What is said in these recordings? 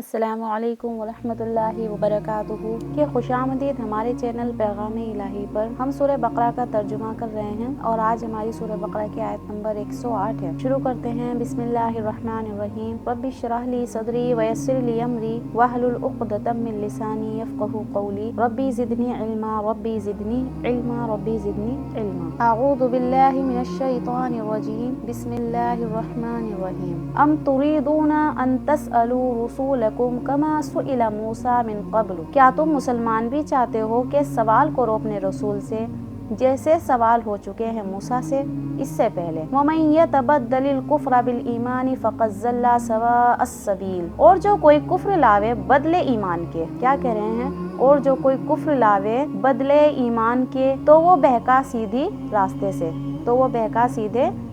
السلام علیکم ورحمۃ اللہ وبرکاتہ کہ خوش آمدید ہمارے چینل پیغام الہی پر۔ ہم سورہ بقرہ کا ترجمہ کر رہے ہیں اور آج ہماری سورہ بقرہ کی آیت نمبر 108 ہے۔ شروع کرتے ہیں بسم اللہ الرحمن الرحیم۔ رب اشرح لی صدری ویسر لی امری واحلل عقدۃ من لسانی یفقہوا قولی ربی زدنی علما ربی زدنی علما ربی زدنی علما۔ اعوذ باللہ من الشیطان الرجیم بسم اللہ الرحمن الرحیم۔ ام تريدون ان تسألوا رسولکم کما سئل موسیٰ من قبل۔ کیا تم مسلمان بھی چاہتے ہو کہ سوال کرو اپنے رسول سے جیسے سوال ہو چکے ہیں موسیٰ سے اس سے پہلے۔ وَمَن يَتَبَدَّلِ الْكُفْرَ بِالْإِيمَانِ فَقَدْ ضَلَّ سَوَاءَ السَّبِيلِ۔ اور جو کوئی کفر لاوے بدلے ایمان کے، کیا کہہ رہے ہیں؟ اور جو کوئی کفر لاوے بدلے ایمان کے تو وہ بہکا سیدھے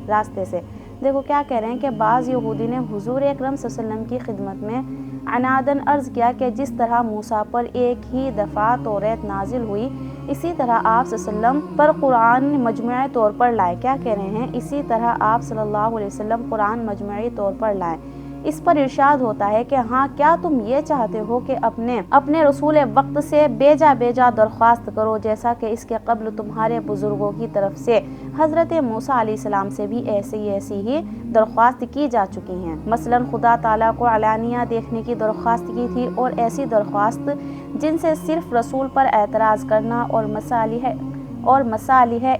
راستے سے۔ دیکھو کیا کہہ رہے ہیں کہ بعض یہودی نے حضور اکرم صلی اللہ علیہ وسلم کی خدمت میں عناداً عرض کیا کہ جس طرح موسیٰ پر ایک ہی دفعہ توریت نازل ہوئی اسی طرح آپ صلی اللہ علیہ وسلم پر قرآن مجموعی طور پر لائے۔ کیا کہہ رہے ہیں؟ اسی طرح آپ صلی اللہ علیہ وسلم قرآن مجموعی طور پر لائے۔ اس پر ارشاد ہوتا ہے کہ ہاں کیا تم یہ چاہتے ہو کہ اپنے رسول وقت سے بیجا درخواست کرو جیسا کہ اس کے قبل تمہارے بزرگوں کی طرف سے حضرت موسیٰ علیہ السلام سے بھی ایسی ہی درخواست کی جا چکی ہیں۔ مثلا خدا تعالیٰ کو علانیہ دیکھنے کی درخواست کی تھی اور ایسی درخواست جن سے صرف رسول پر اعتراض کرنا اور مصالح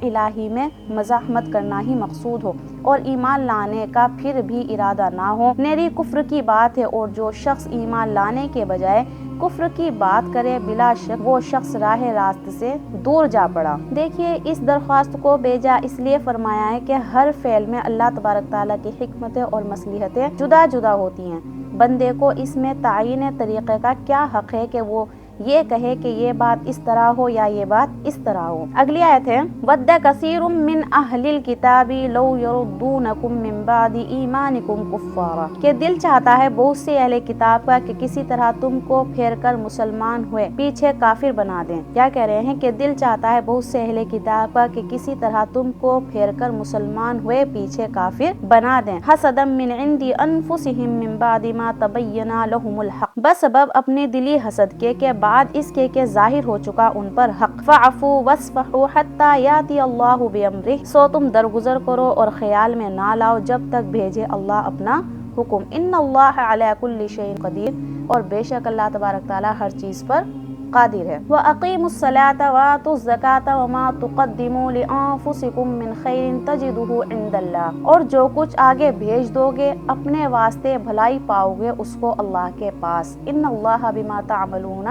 الہی میں مزاحمت کرنا ہی مقصود ہو اور ایمان لانے کا پھر بھی ارادہ نہ ہو، نیری کفر کی بات ہے۔ اور جو شخص ایمان لانے کے بجائے کفر کی بات کرے بلا شک وہ شخص راہ راست سے دور جا پڑا۔ دیکھیے اس درخواست کو بیجا اس لیے فرمایا ہے کہ ہر فعل میں اللہ تبارک تعالیٰ کی حکمتیں اور مصلحتیں جدا جدا ہوتی ہیں۔ بندے کو اس میں تعین طریقے کا کیا حق ہے کہ وہ یہ کہے کہ یہ بات اس طرح ہو یا یہ بات اس طرح ہو۔ اگلی آیت ہے وَدَّ كَثِيرٌ مِّنْ أَهْلِ الْكِتَابِ لَوْ يَرُدُّونَكُم مِّن بَعْدِ إِيمَانِكُمْ كُفَّارًا۔ کہ دل چاہتا ہے بہت سے اہل کتاب کا کہ کسی طرح تم کو پھیر کر مسلمان ہوئے پیچھے کافر بنا دیں۔ کیا کہہ رہے ہیں کہ دل چاہتا ہے بہت سے اہل کتاب کا کہ کسی طرح تم کو پھیر کر مسلمان ہوئے پیچھے کافر بنا دیں۔ حَسَدًا مِّنْ عِندِ أَنفُسِهِم مِّن بَعْدِ مَا تَبَيَّنَ لَهُمُ الْحَقُّ۔ بسبب اپنے دلی حسد کے بعد اس کے ظاہر ہو چکا ان پر حق۔ فَاعْفُوا وَاصْفَحُوا حَتَّى يَأْتِيَ اللَّهُ بِأَمْرِهِ۔ سو تم درگزر کرو اور خیال میں نہ لاؤ جب تک بھیجے اللہ اپنا حکم۔ إِنَّ اللَّهَ عَلَى كُلِّ شَيْءٍ قَدِيرٌ۔ اور بے شک اللہ تبارک تعالیٰ ہر چیز پر قادر ہے۔ وَأَقِيمُوا الصَّلَاةَ وَآتُوا الزَّكَاةَ وَمَا تُقَدِّمُوا لِأَنفُسِكُم مِّن خَيْرٍ تَجِدُوهُ عِندَ اللَّهِ۔ اور جو کچھ آگے بھیج دو گے اپنے واسطے بھلائی پاؤ گے اس کو اللہ کے پاس۔ إِنَّ اللَّهَ بِمَا تَعْمَلُونَ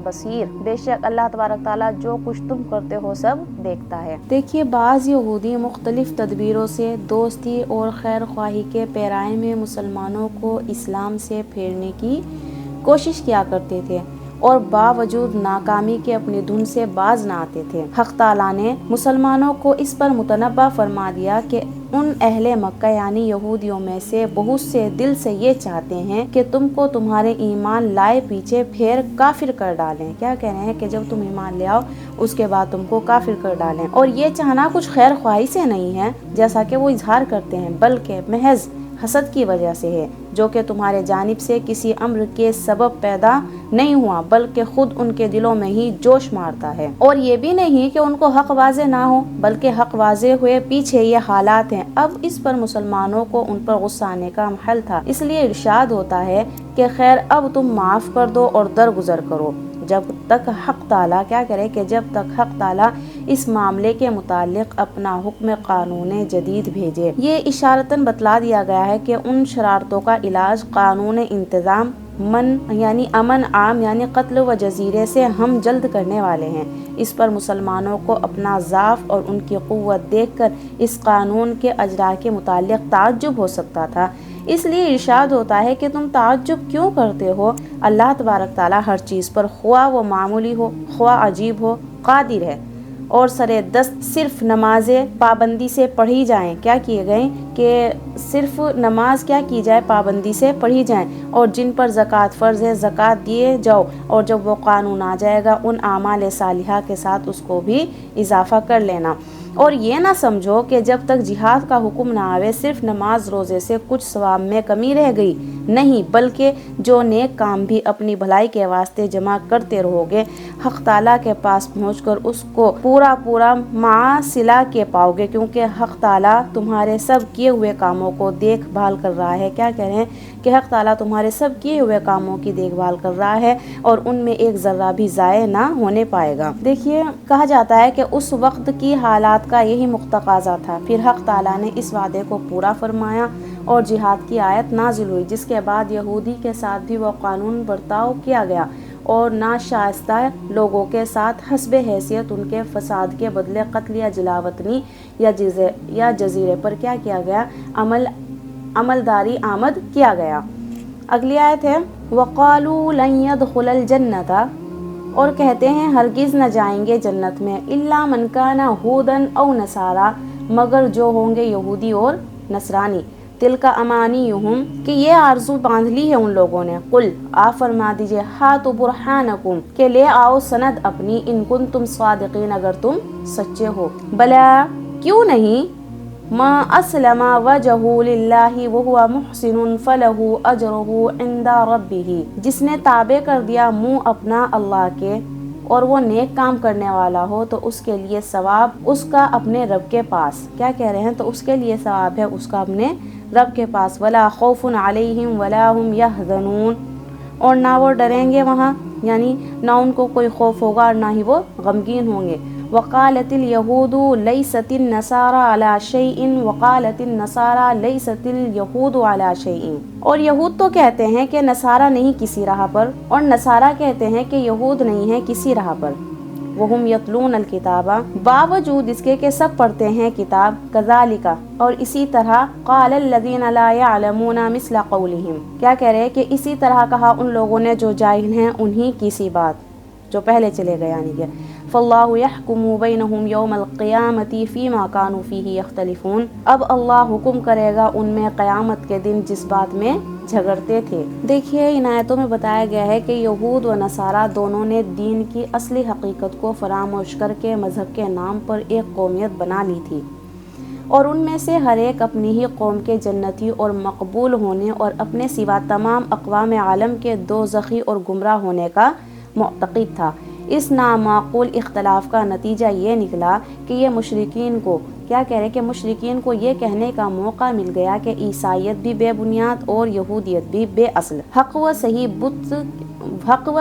بصیر۔ بے شک اللہ تبارک تعالیٰ جو کچھ تم کرتے ہو سب دیکھتا ہے۔ دیکھیے بعض یہودی مختلف تدبیروں سے دوستی اور خیر خواہی کے پیراہے میں مسلمانوں کو اسلام سے پھیرنے کی کوشش کیا کرتے تھے اور باوجود ناکامی کے اپنی دھن سے باز نہ آتے تھے۔ حق تعالیٰ نے مسلمانوں کو اس پر متنبہ فرما دیا کہ ان اہل مکہ یعنی یہودیوں میں سے بہت سے دل سے یہ چاہتے ہیں کہ تم کو تمہارے ایمان لائے پیچھے پھیر کافر کر ڈالیں۔ کیا کہہ رہے ہیں کہ جب تم ایمان لے آؤ اس کے بعد تم کو کافر کر ڈالیں۔ اور یہ چاہنا کچھ خیر خواہی سے نہیں ہے جیسا کہ وہ اظہار کرتے ہیں بلکہ محض حسد کی وجہ سے ہے جو کہ تمہارے جانب سے کسی امر کے سبب پیدا نہیں ہوا بلکہ خود ان کے دلوں میں ہی جوش مارتا ہے۔ اور یہ بھی نہیں کہ ان کو حق واضح نہ ہو بلکہ حق واضح ہوئے پیچھے یہ حالات ہیں۔ اب اس پر مسلمانوں کو ان پر غصہ آنے کا محل تھا، اس لیے ارشاد ہوتا ہے کہ خیر اب تم معاف کر دو اور درگزر کرو جب تک حق تعالیٰ جب تک حق تعالیٰ اس معاملے کے متعلق اپنا حکم قانون جدید بھیجے۔ یہ اشارتاً بتلا دیا گیا ہے کہ ان شرارتوں کا علاج قانون انتظام امن عام یعنی قتل و جزیرے سے ہم جلد کرنے والے ہیں۔ اس پر مسلمانوں کو اپنا ضعف اور ان کی قوت دیکھ کر اس قانون کے اجرا کے متعلق تعجب ہو سکتا تھا، اس لیے ارشاد ہوتا ہے کہ تم تعجب کیوں کرتے ہو؟ اللہ تبارک تعالیٰ ہر چیز پر خواہ وہ معمولی ہو خواہ عجیب ہو قادر ہے۔ اور سرے دست صرف نمازیں پابندی سے پڑھی جائیں کیا کیے گئے کہ صرف نماز کیا کی جائے پابندی سے پڑھی جائیں، اور جن پر زکوٰۃ فرض ہے زکوٰۃ دیے جاؤ، اور جب وہ قانون آ جائے گا ان اعمال صالحہ کے ساتھ اس کو بھی اضافہ کر لینا۔ اور یہ نہ سمجھو کہ جب تک جہاد کا حکم نہ آوے صرف نماز روزے سے کچھ ثواب میں کمی رہ گئی، نہیں، بلکہ جو نیک کام بھی اپنی بھلائی کے واسطے جمع کرتے رہو گے، حق تعالیٰ کے پاس پہنچ کر اس کو پورا مع صلہ کے پاؤ گے، کیونکہ حق تعالیٰ تمہارے سب کیے ہوئے کاموں کو دیکھ بھال کر رہا ہے۔ کیا کہہ رہے ہیں کہ حق تعالیٰ تمہارے سب کیے ہوئے کاموں کی دیکھ بھال کر رہا ہے اور ان میں ایک ذرہ بھی ضائع نہ ہونے پائے گا۔ دیکھیے، کہا جاتا ہے کہ اس وقت کی حالات کا یہی مقتضا تھا، پھر حق تعالیٰ نے اس وعدے کو پورا فرمایا اور جہاد کی آیت نازل ہوئی، جس کے بعد یہودی کے ساتھ بھی وہ قانون برتاؤ کیا گیا اور ناشائستہ لوگوں کے ساتھ حسب حیثیت ان کے فساد کے بدلے قتل یا جلاوطنی یا جزیرے پر کیا گیا، عملداری آمد کیا گیا۔ اگلی آیت ہے وَقَالُوا لَن يَدْخُلَ الْجَنَّةَ، اور کہتے ہیں ہرگز نہ جائیں گے جنت میں، إِلَّا مَنْ كَانَ هُودًا أَوْ نَصَارَىٰ، مگر جو ہوں گے یہودی اور نصرانی۔ تِلْكَ أَمَانِيُّهُمْ، کہ یہ آرزو باندھ لی ہے ان لوگوں نے۔ قُلْ، آپ فرما دیجئے، ہاتوا برہانکم، کہ لے آؤ سند اپنی، ان کنتم صادقین، اگر تم سچے ہو۔ بلا، کیوں نہیں، ما اسلم وجہہ للہ وہو محسن فلہ اجرہ عند ربہ، جس نے تابع کر دیا منہ اپنا اللہ کے اور وہ نیک کام کرنے والا ہو تو اس کے لیے ثواب اس کا اپنے رب کے پاس۔ کیا کہہ رہے ہیں، تو اس کے لیے ثواب ہے اس کا اپنے رب کے پاس۔ ولا خوف علیہم ولا هم یحزنون، اور نہ وہ ڈریں گے وہاں، یعنی نہ ان کو کوئی خوف ہوگا اور نہ ہی وہ غمگین ہوں گے۔ وقالت اليہود لیست النصارى على شیء وقالت النصارى لیست اليہود على شیء، اور یہود تو کہتے ہیں کہ نصارہ نہیں کسی راہ پر، اور نصارہ کہتے ہیں کہ یہود نہیں ہے کسی راہ پر۔ وہم یتلون الکتاب، باوجود اس کے کہ سب پڑھتے ہیں کتاب، کذالک، اور اسی طرح قال الذین لا یعلمون مثل قولہم، کیا کہہ رہے ہیں کہ اسی طرح کہا ان لوگوں نے جو جاہل ہیں انہی کی سی بات جو پہلے چلے گئے، یعنی کہ فاللہ یحکم بینہم یوم القیامۃ فیما کانوا فیہ یختلفون، اب اللہ حکم کرے گا ان میں قیامت کے دن جس بات میں جھگڑتے تھے۔ دیکھیے، ان آیتوں میں بتایا گیا ہے کہ یہود و نصارہ دونوں نے دین کی اصلی حقیقت کو فراموش کر کے مذہب کے نام پر ایک قومیت بنا لی تھی، اور ان میں سے ہر ایک اپنی ہی قوم کے جنتی اور مقبول ہونے اور اپنے سوا تمام اقوام عالم کے دوزخی اور گمراہ ہونے کا معتقد تھا۔ اس نامعقول اختلاف کا نتیجہ یہ نکلا کہ یہ مشرکین کو، کیا کہہ رہے کہ مشرکین کو یہ کہنے کا موقع مل گیا کہ عیسائیت بھی بے بنیاد اور یہودیت بھی بے اصل، حق و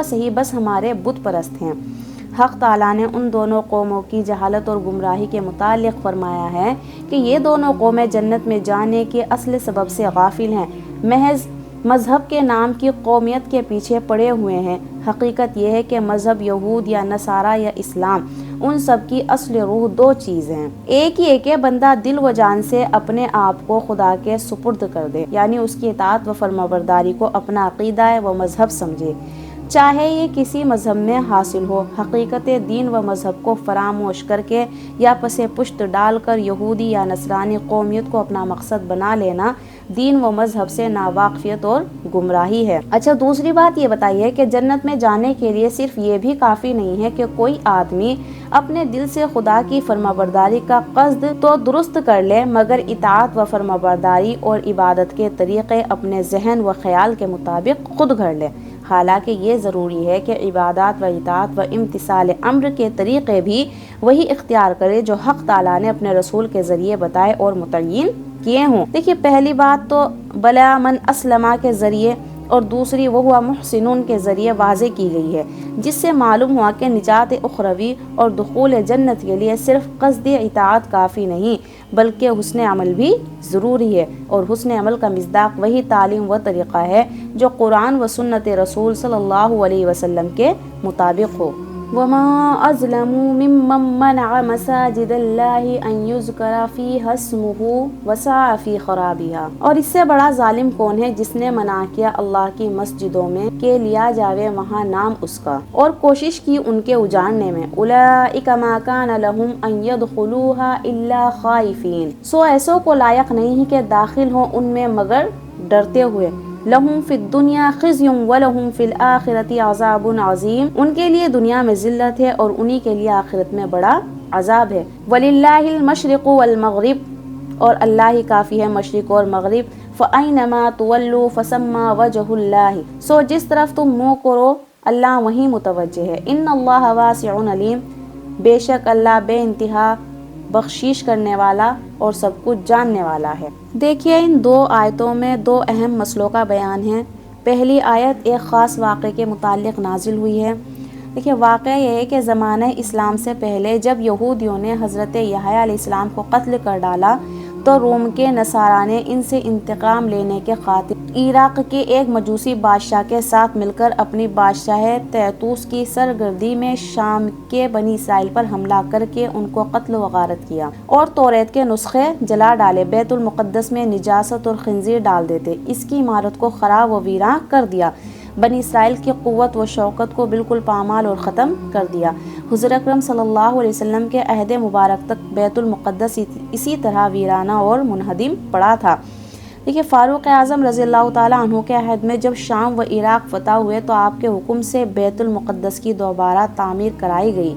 صحیح بس ہمارے بت پرست ہیں۔ حق تعالیٰ نے ان دونوں قوموں کی جہالت اور گمراہی کے متعلق فرمایا ہے کہ یہ دونوں قومیں جنت میں جانے کے اصل سبب سے غافل ہیں، محض مذہب کے نام کی قومیت کے پیچھے پڑے ہوئے ہیں۔ حقیقت یہ ہے کہ مذہب یہود یا نصارہ یا اسلام، ان سب کی اصل روح دو چیز ہیں، ایک ہی ہے کہ بندہ دل و جان سے اپنے آپ کو خدا کے سپرد کر دے، یعنی اس کی اطاعت و فرمانبرداری کو اپنا عقیدہ و مذہب سمجھے، چاہے یہ کسی مذہب میں حاصل ہو۔ حقیقت دین و مذہب کو فراموش کر کے یا پس پشت ڈال کر یہودی یا نصرانی قومیت کو اپنا مقصد بنا لینا دین و مذہب سے ناواقفیت اور گمراہی ہے۔ اچھا، دوسری بات یہ بتائیے کہ جنت میں جانے کے لیے صرف یہ بھی کافی نہیں ہے کہ کوئی آدمی اپنے دل سے خدا کی فرمانبرداری کا قصد تو درست کر لے، مگر اطاعت و فرمانبرداری اور عبادت کے طریقے اپنے ذہن و خیال کے مطابق خود گھڑ لے۔ حالانکہ یہ ضروری ہے کہ عبادات و اطاعت و امتثال امر کے طریقے بھی وہی اختیار کرے جو حق تعالیٰ نے اپنے رسول کے ذریعے بتائے اور متعین کیے ہوں۔ دیکھیے، پہلی بات تو بلا من اسلمہ کے ذریعے اور دوسری وہ محسنون کے ذریعے واضح کی گئی ہے، جس سے معلوم ہوا کہ نجات اخروی اور دخول جنت کے لیے صرف قصد اطاعت کافی نہیں بلکہ حسن عمل بھی ضروری ہے، اور حسن عمل کا مصداق وہی تعلیم و طریقہ ہے جو قرآن و سنت رسول صلی اللہ علیہ وسلم کے مطابق ہو۔ وما أظلم ممن منع مساجد الله أن يذكر فيها اسمه وسعى في خرابها، اور اس سے بڑا ظالم کون ہے جس نے منع کیا اللہ کی مسجدوں میں کہ لیا جاوے وہاں نام اس کا اور کوشش کی ان کے اجاڑنے میں. اولئک ما کان لهم ان يدخلوها الا خائفین، سو ایسوں کو لائق نہیں کہ داخل ہوں ان میں مگر ڈرتے ہوئے. لہم فی الدنیا خزی ولہم فی الآخرۃ عذاب عظیم، ان کے لیے دنیا میں ذلت ہے اور انہی کے لیے آخرت میں بڑا عذاب ہے. وللہ المشرق والمغرب، اور اللہ ہی کافی ہے مشرق اور مغرب. فأینما تولوا فثم وجہ اللہ، سو جس طرف تم منہ کرو اللہ وہیں متوجہ ہے. ان اللہ واسع علیم، بے شک اللہ بے انتہا بخشش کرنے والا اور سب کچھ جاننے والا ہے. دیکھیے ان دو آیتوں میں دو اہم مسئلوں کا بیان ہے. پہلی آیت ایک خاص واقعے کے متعلق نازل ہوئی ہے. دیکھیے واقعہ یہ ہے کہ زمانہ اسلام سے پہلے جب یہودیوں نے حضرت یحییٰ علیہ السلام کو قتل کر ڈالا تو روم کے نصارا نے ان سے انتقام لینے کے خاطر عراق کے ایک مجوسی بادشاہ کے ساتھ مل کر اپنی بادشاہ طیطوس کی سرگردی میں شام کے بنی اسرائیل پر حملہ کر کے ان کو قتل و غارت کیا اور توریت کے نسخے جلا ڈالے. بیت المقدس میں نجاست اور خنزیر ڈال دیتے، اس کی عمارت کو خراب و ویراں کر دیا، بنی اسرائیل کی قوت و شوکت کو بالکل پامال اور ختم کر دیا. حضور اکرم صلی اللہ علیہ وسلم کے عہد مبارک تک بیت المقدس اسی طرح ویرانہ اور منہدم پڑا تھا. دیکھیے فاروق اعظم رضی اللہ تعالیٰ عنہ کے عہد میں جب شام و عراق فتح ہوئے تو آپ کے حکم سے بیت المقدس کی دوبارہ تعمیر کرائی گئی.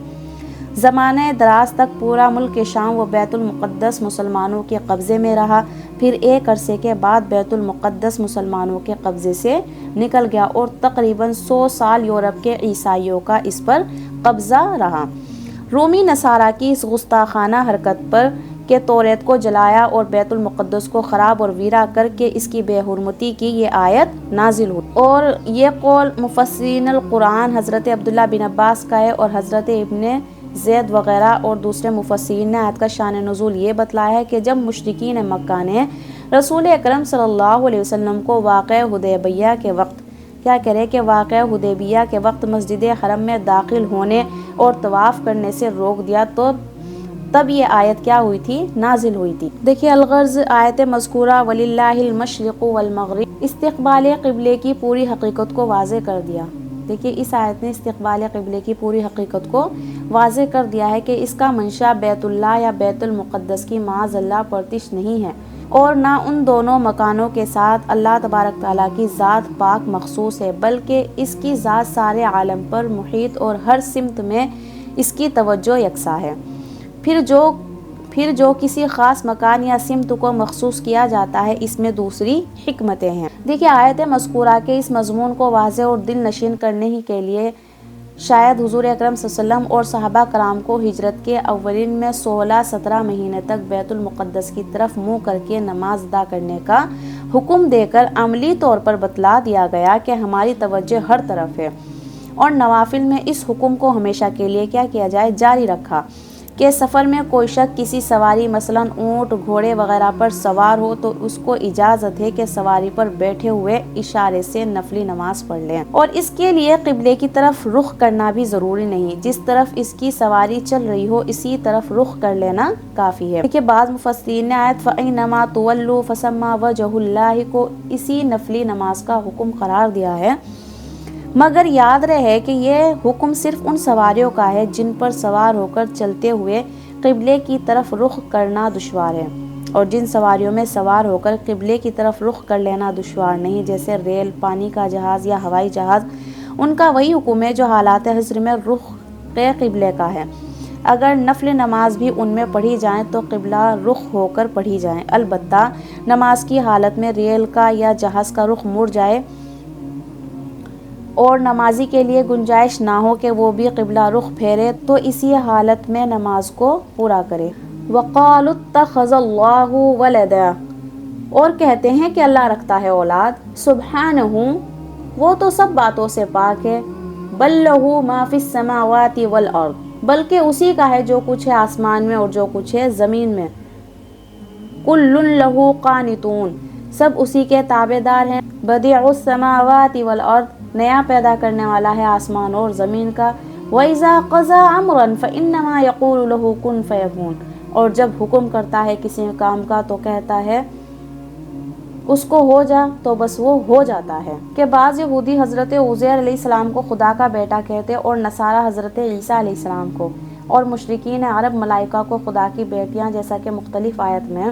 زمانہ دراز تک پورا ملک شام و بیت المقدس مسلمانوں کے قبضے میں رہا. پھر ایک عرصے کے بعد بیت المقدس مسلمانوں کے قبضے سے نکل گیا اور تقریباً 100 سال یورپ کے عیسائیوں کا اس پر قبضہ رہا. رومی نصارہ کی اس گستاخانہ حرکت پر کہ توریت کو جلایا اور بیت المقدس کو خراب اور ویرا کر کے اس کی بے حرمتی کی، یہ آیت نازل ہوئی. اور یہ قول مفسرین القرآن حضرت عبداللہ بن عباس کا ہے اور حضرت ابن زید وغیرہ اور دوسرے مفسرین نے آیت کا شان نزول یہ بتلایا ہے کہ جب مشرکین مکہ نے رسول اکرم صلی اللہ علیہ وسلم کو واقعہ حدیبیہ کے وقت واقعہ حدیبیہ کے وقت مسجد حرم میں داخل ہونے اور طواف کرنے سے روک دیا تو تب یہ آیت کیا ہوئی تھی؟ نازل ہوئی تھی. دیکھیے الغرض آیت مذکورہ وللہ المشرق والمغرب استقبال قبلے کی پوری حقیقت کو واضح کر دیا. دیکھیے اس آیت نے استقبال قبلے کی پوری حقیقت کو واضح کر دیا ہے کہ اس کا منشا بیت اللہ یا بیت المقدس کی معاذ اللہ پرتش نہیں ہے اور نہ ان دونوں مکانوں کے ساتھ اللہ تبارک تعالیٰ کی ذات پاک مخصوص ہے، بلکہ اس کی ذات سارے عالم پر محیط اور ہر سمت میں اس کی توجہ یکساں ہے. پھر جو کسی خاص مکان یا سمت کو مخصوص کیا جاتا ہے اس میں دوسری حکمتیں ہیں. دیکھیے آیت مذکورہ کے اس مضمون کو واضح اور دل نشین کرنے ہی کے لیے شاید حضور اکرم صلی اللہ علیہ وسلم اور صحابہ کرام کو ہجرت کے اولین میں 16-17 مہینے تک بیت المقدس کی طرف منہ کر کے نماز ادا کرنے کا حکم دے کر عملی طور پر بتلا دیا گیا کہ ہماری توجہ ہر طرف ہے. اور نوافل میں اس حکم کو ہمیشہ کے لیے کیا کیا جائے؟ جاری رکھا کہ سفر میں کوئی شخص کسی سواری مثلاً اونٹ گھوڑے وغیرہ پر سوار ہو تو اس کو اجازت ہے کہ سواری پر بیٹھے ہوئے اشارے سے نفلی نماز پڑھ لیں، اور اس کے لیے قبلے کی طرف رخ کرنا بھی ضروری نہیں، جس طرف اس کی سواری چل رہی ہو اسی طرف رخ کر لینا کافی ہے. دیکھیے بعض مفسرین نے آیت فَإِنَّمَا تُوَلُّوا فَثَمَّ وَجْهُ اللَّهِ کو اسی نفلی نماز کا حکم قرار دیا ہے، مگر یاد رہے کہ یہ حکم صرف ان سواریوں کا ہے جن پر سوار ہو کر چلتے ہوئے قبلے کی طرف رخ کرنا دشوار ہے، اور جن سواریوں میں سوار ہو کر قبلے کی طرف رخ کر لینا دشوار نہیں جیسے ریل، پانی کا جہاز یا ہوائی جہاز، ان کا وہی حکم ہے جو حالات حضر میں رخ قبلے کا ہے. اگر نفل نماز بھی ان میں پڑھی جائیں تو قبلہ رخ ہو کر پڑھی جائیں، البتہ نماز کی حالت میں ریل کا یا جہاز کا رخ مڑ جائے اور نمازی کے لیے گنجائش نہ ہو کہ وہ بھی قبلہ رخ پھیرے تو اسی حالت میں نماز کو پورا کرے. وَقَالُوا اتَّخَذَ اللَّهُ وَلَدًا، اور کہتے ہیں کہ اللہ رکھتا ہے اولاد. سبحانہ، وہ تو سب باتوں سے پاک ہے. بل لہ ما فی السماوات والارض، بلکہ اسی کا ہے جو کچھ ہے آسمان میں اور جو کچھ ہے زمین میں. کل لہ قانتون، سب اسی کے تابع دار ہیں. بدیع السماوات والارض، نیا پیدا کرنے والا ہے آسمان اور زمین کا. وَإِذَا قَضَى أَمْرًا فَإِنَّمَا يَقُولُ لَهُ كُن فَيَكُونُ، اور جب حکم کرتا ہے کسی کام کا تو کہتا ہے اس کو ہو جا، تو بس وہ ہو جاتا ہے۔ کہ بعض یہودی حضرت عزیر علیہ السلام کو خدا کا بیٹا کہتے اور نصارہ حضرت عیسیٰ علیہ السلام کو، اور مشرکین عرب ملائکہ کو خدا کی بیٹیاں، جیسا کہ مختلف آیت میں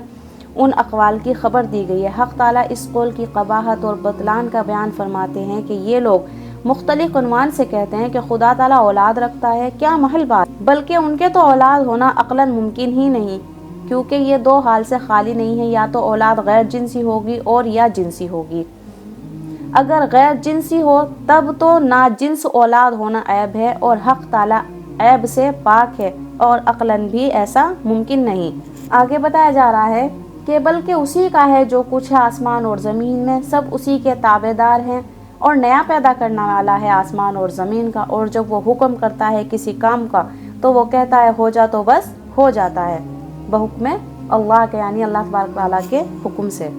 ان اقوال کی خبر دی گئی ہے۔ حق تعالیٰ اس قول کی قباحت اور بطلان کا بیان فرماتے ہیں کہ یہ لوگ مختلف عنوان سے کہتے ہیں کہ خدا تعالیٰ اولاد رکھتا ہے، کیا محل بات، بلکہ ان کے تو اولاد ہونا عقلاً ممکن ہی نہیں، کیونکہ یہ دو حال سے خالی نہیں ہے، یا تو اولاد غیر جنسی ہوگی اور یا جنسی ہوگی۔ اگر غیر جنسی ہو تب تو ناجنس اولاد ہونا عیب ہے، اور حق تعالیٰ عیب سے پاک ہے، اور عقلاً بھی ایسا ممکن نہیں۔ آگے بتایا جا رہا ہے کہ بلکہ اسی کا ہے جو کچھ ہے آسمان اور زمین میں، سب اسی کے تابع دار ہیں، اور نیا پیدا کرنے والا ہے آسمان اور زمین کا، اور جب وہ حکم کرتا ہے کسی کام کا تو وہ کہتا ہے ہو جا، تو بس ہو جاتا ہے، بحکم اللہ کے، یعنی اللہ تبارک و تعالیٰ کے حکم سے۔